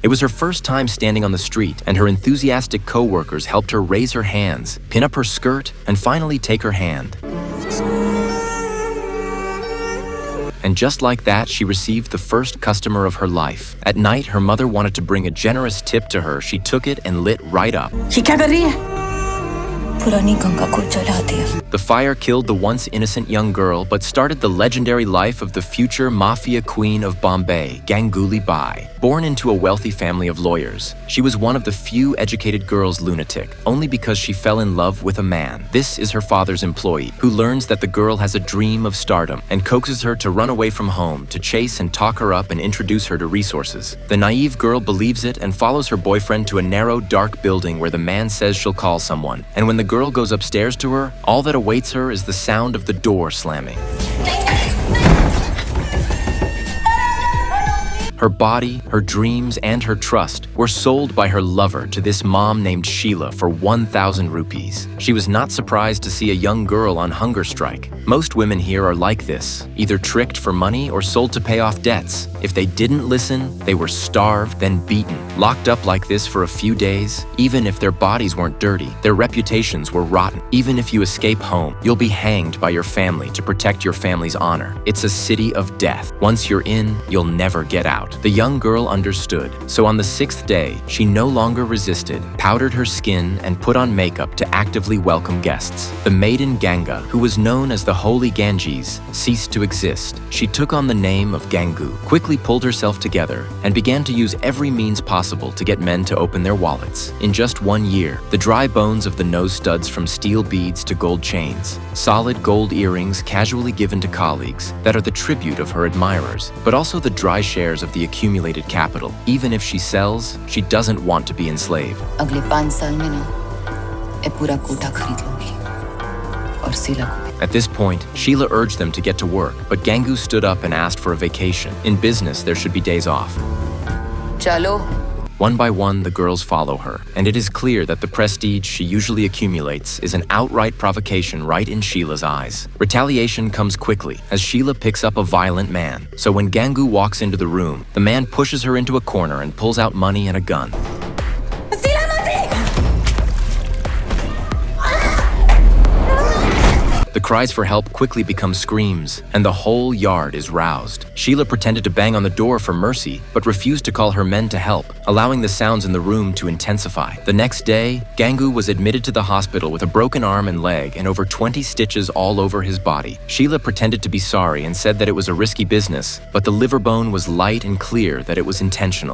It was her first time standing on the street, and her enthusiastic co-workers helped her raise her hands, pin up her skirt, and finally take her hand. And just like that, she received the first customer of her life. At night, her mother wanted to bring a generous tip to her. She took it and lit right up. The fire killed the once innocent young girl, but started the legendary life of the future mafia queen of Bombay, Ganguly Bhai. Born into a wealthy family of lawyers, she was one of the few educated girls lunatic, only because she fell in love with a man. This is her father's employee, who learns that the girl has a dream of stardom and coaxes her to run away from home to chase and talk her up and introduce her to resources. The naive girl believes it and follows her boyfriend to a narrow, dark building where the man says she'll call someone. And when the girl goes upstairs to her, all that awaits her is the sound of the door slamming. Her body, her dreams, and her trust were sold by her lover to this mom named Sheila for 1,000 rupees. She was not surprised to see a young girl on hunger strike. Most women here are like this, either tricked for money or sold to pay off debts. If they didn't listen, they were starved, then beaten, locked up like this for a few days. Even if their bodies weren't dirty, their reputations were rotten. Even if you escape home, you'll be hanged by your family to protect your family's honor. It's a city of death. Once you're in, you'll never get out. The young girl understood, so on the 6th day, she no longer resisted, powdered her skin, and put on makeup to actively welcome guests. The maiden Ganga, who was known as the Holy Ganges, ceased to exist. She took on the name of Gangu, quickly pulled herself together, and began to use every means possible to get men to open their wallets. In just 1 year, the dry bones of the nose studs from steel beads to gold chains, solid gold earrings casually given to colleagues that are the tribute of her admirers, but also the dry shares of the accumulated capital. Even if she sells, she doesn't want to be enslaved. अगले 5 साल में ना, ये पूरा कोठा खरीद लूंगी और शीला को भी. At this point, Sheila urged them to get to work, but Gangu stood up and asked for a vacation. In business, there should be days off. चलो. One by one, the girls follow her, and it is clear that the prestige she usually accumulates is an outright provocation right in Sheila's eyes. Retaliation comes quickly, as Sheila picks up a violent man. So when Gangu walks into the room, the man pushes her into a corner and pulls out money and a gun. The cries for help quickly become screams, and the whole yard is roused. Sheila pretended to bang on the door for mercy, but refused to call her men to help, allowing the sounds in the room to intensify. The next day, Gangu was admitted to the hospital with a broken arm and leg and over 20 stitches all over his body. Sheila pretended to be sorry and said that it was a risky business, but the liver bone was light and clear that it was intentional.